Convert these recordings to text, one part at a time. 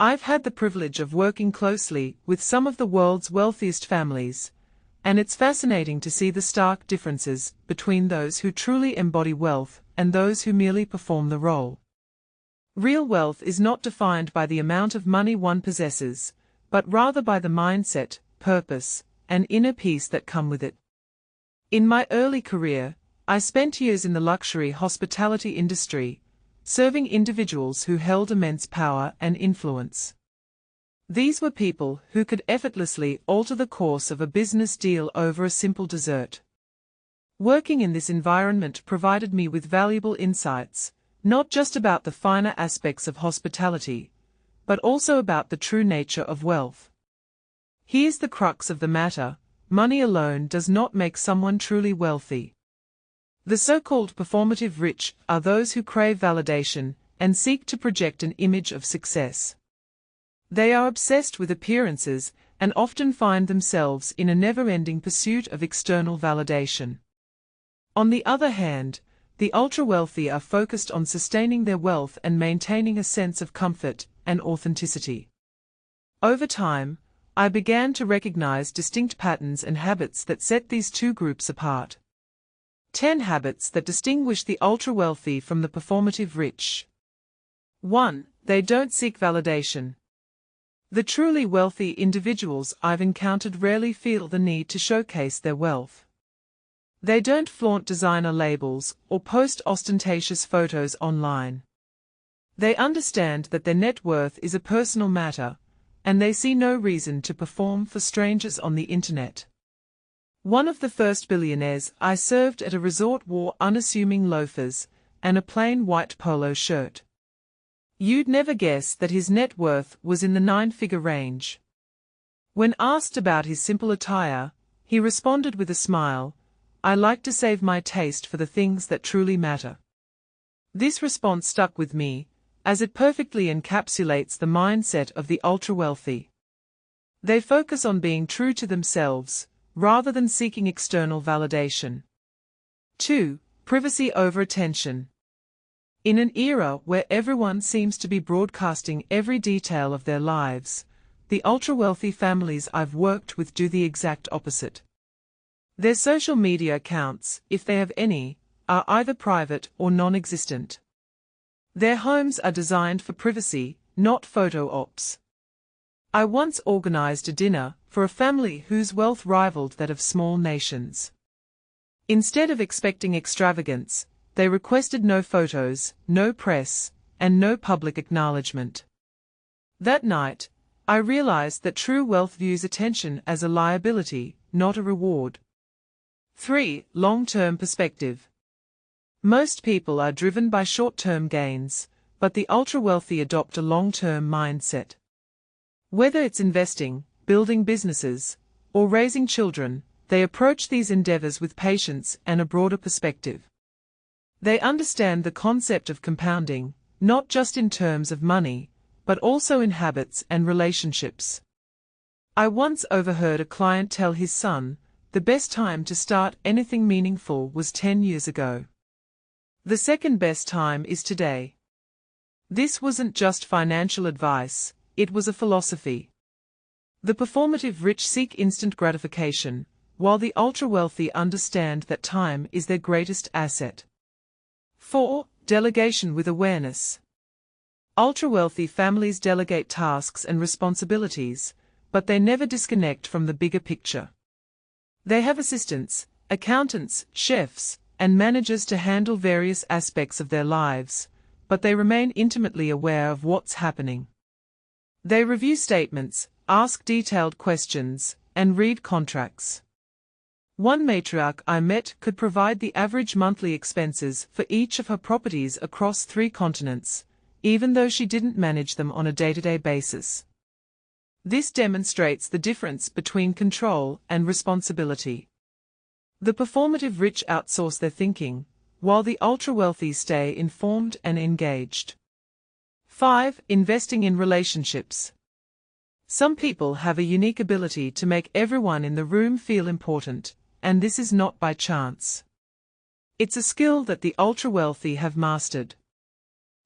I've had the privilege of working closely with some of the world's wealthiest families, and it's fascinating to see the stark differences between those who truly embody wealth and those who merely perform the role. Real wealth is not defined by the amount of money one possesses, but rather by the mindset, purpose, and inner peace that come with it. In my early career, I spent years in the luxury hospitality industry, serving individuals who held immense power and influence. These were people who could effortlessly alter the course of a business deal over a simple dessert. Working in this environment provided me with valuable insights, not just about the finer aspects of hospitality, but also about the true nature of wealth. Here's the crux of the matter: money alone does not make someone truly wealthy. The so-called performative rich are those who crave validation and seek to project an image of success. They are obsessed with appearances and often find themselves in a never-ending pursuit of external validation. On the other hand, the ultra-wealthy are focused on sustaining their wealth and maintaining a sense of comfort and authenticity. Over time, I began to recognize distinct patterns and habits that set these two groups apart. 10 habits that distinguish the ultra-wealthy from the performative rich. 1. They don't seek validation. The truly wealthy individuals I've encountered rarely feel the need to showcase their wealth. They don't flaunt designer labels or post ostentatious photos online. They understand that their net worth is a personal matter, and they see no reason to perform for strangers on the internet. One of the first billionaires I served at a resort wore unassuming loafers and a plain white polo shirt. You'd never guess that his net worth was in the 9-figure range. When asked about his simple attire, he responded with a smile, "I like to save my taste for the things that truly matter." This response stuck with me, as it perfectly encapsulates the mindset of the ultra-wealthy. They focus on being true to themselves, rather than seeking external validation. 2. Privacy over attention. In an era where everyone seems to be broadcasting every detail of their lives, the ultra-wealthy families I've worked with do the exact opposite. Their social media accounts, if they have any, are either private or non-existent. Their homes are designed for privacy, not photo ops. I once organized a dinner for a family whose wealth rivaled that of small nations. Instead of expecting extravagance, they requested no photos, no press, and no public acknowledgement. That night, I realized that true wealth views attention as a liability, not a reward. 3. Long-term perspective. Most people are driven by short-term gains, but the ultra-wealthy adopt a long-term mindset. Whether it's investing, building businesses, or raising children, they approach these endeavors with patience and a broader perspective. They understand the concept of compounding, not just in terms of money, but also in habits and relationships. I once overheard a client tell his son, "The best time to start anything meaningful was 10 years ago. The second best time is today." This wasn't just financial advice, it was a philosophy. The performative rich seek instant gratification, while the ultra-wealthy understand that time is their greatest asset. 4. Delegation with awareness. Ultra-wealthy families delegate tasks and responsibilities, but they never disconnect from the bigger picture. They have assistants, accountants, chefs, and managers to handle various aspects of their lives, but they remain intimately aware of what's happening. They review statements, ask detailed questions, and read contracts. One matriarch I met could provide the average monthly expenses for each of her properties across 3 continents, even though she didn't manage them on a day-to-day basis. This demonstrates the difference between control and responsibility. The performative rich outsource their thinking, while the ultra-wealthy stay informed and engaged. 5. Investing in relationships. Some people have a unique ability to make everyone in the room feel important, and this is not by chance. It's a skill that the ultra-wealthy have mastered.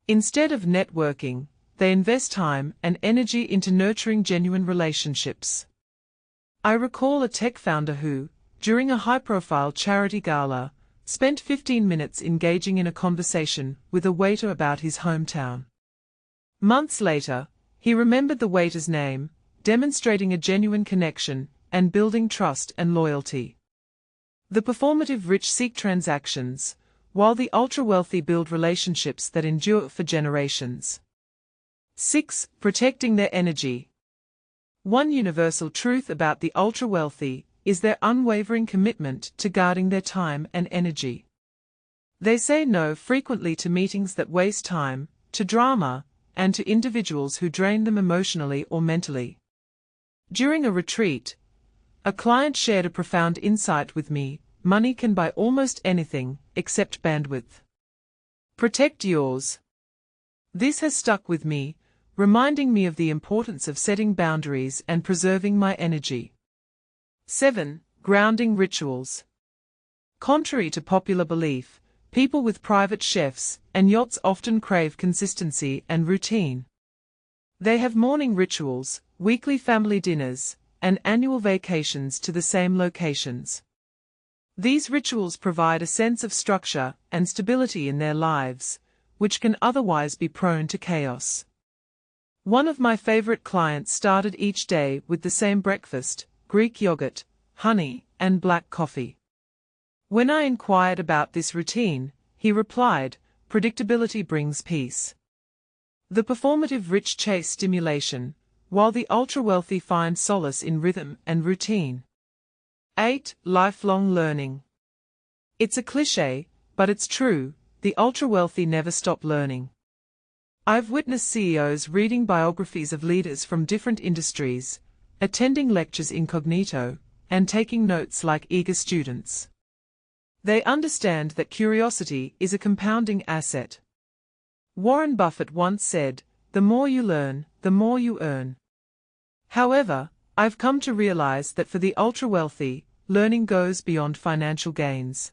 Instead of networking, they invest time and energy into nurturing genuine relationships. I recall a tech founder who, during a high-profile charity gala, spent 15 minutes engaging in a conversation with a waiter about his hometown. Months later, he remembered the waiter's name, demonstrating a genuine connection and building trust and loyalty. The performative rich seek transactions, while the ultra-wealthy build relationships that endure for generations. 6. Protecting their energy. One universal truth about the ultra-wealthy is their unwavering commitment to guarding their time and energy. They say no frequently to meetings that waste time, to drama, and to individuals who drain them emotionally or mentally. During a retreat, a client shared a profound insight with me: money can buy almost anything, except bandwidth. Protect yours. This has stuck with me, reminding me of the importance of setting boundaries and preserving my energy. 7. Grounding rituals. Contrary to popular belief, people with private chefs and yachts often crave consistency and routine. They have morning rituals, weekly family dinners, and annual vacations to the same locations. These rituals provide a sense of structure and stability in their lives, which can otherwise be prone to chaos. One of my favorite clients started each day with the same breakfast: Greek yogurt, honey, and black coffee. When I inquired about this routine, he replied, "Predictability brings peace." The performative rich chase stimulation, while the ultra-wealthy find solace in rhythm and routine. 8. Lifelong learning. It's a cliché, but it's true: the ultra-wealthy never stop learning. I've witnessed CEOs reading biographies of leaders from different industries, attending lectures incognito, and taking notes like eager students. They understand that curiosity is a compounding asset. Warren Buffett once said, "The more you learn, the more you earn." However, I've come to realize that for the ultra-wealthy, learning goes beyond financial gains.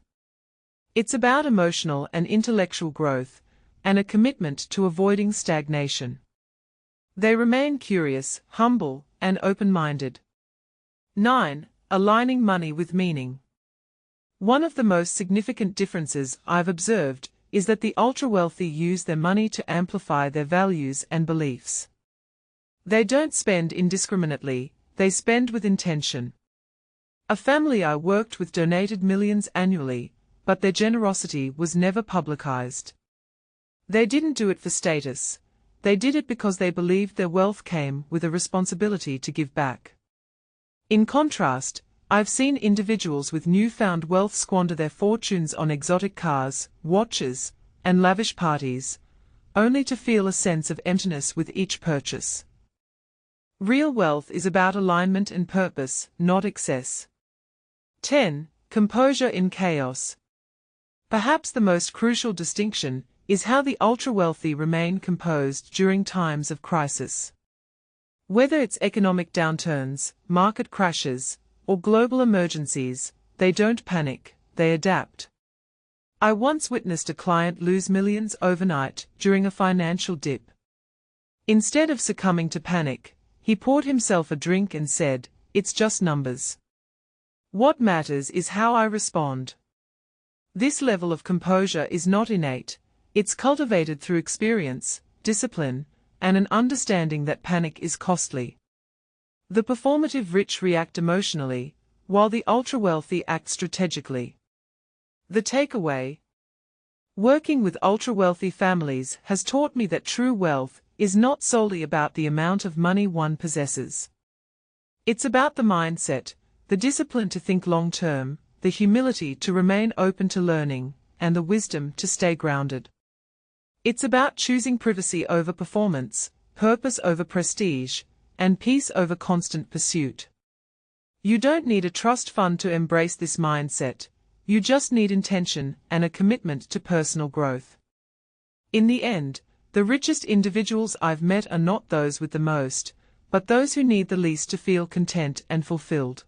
It's about emotional and intellectual growth, and a commitment to avoiding stagnation. They remain curious, humble, and open-minded. 9. Aligning money with meaning. One of the most significant differences I've observed is that the ultra-wealthy use their money to amplify their values and beliefs. They don't spend indiscriminately, they spend with intention. A family I worked with donated millions annually, but their generosity was never publicized. They didn't do it for status. They did it because they believed their wealth came with a responsibility to give back. In contrast, I've seen individuals with newfound wealth squander their fortunes on exotic cars, watches, and lavish parties, only to feel a sense of emptiness with each purchase. Real wealth is about alignment and purpose, not excess. 10. Composure in chaos. Perhaps the most crucial distinction is how the ultra-wealthy remain composed during times of crisis. Whether it's economic downturns, market crashes, or global emergencies, they don't panic, they adapt. I once witnessed a client lose millions overnight during a financial dip. Instead of succumbing to panic, he poured himself a drink and said, "It's just numbers. What matters is how I respond." This level of composure is not innate. It's cultivated through experience, discipline, and an understanding that panic is costly. The performative rich react emotionally, while the ultra-wealthy act strategically. The takeaway: working with ultra-wealthy families has taught me that true wealth is not solely about the amount of money one possesses. It's about the mindset, the discipline to think long-term, the humility to remain open to learning, and the wisdom to stay grounded. It's about choosing privacy over performance, purpose over prestige, and peace over constant pursuit. You don't need a trust fund to embrace this mindset. You just need intention and a commitment to personal growth. In the end, the richest individuals I've met are not those with the most, but those who need the least to feel content and fulfilled.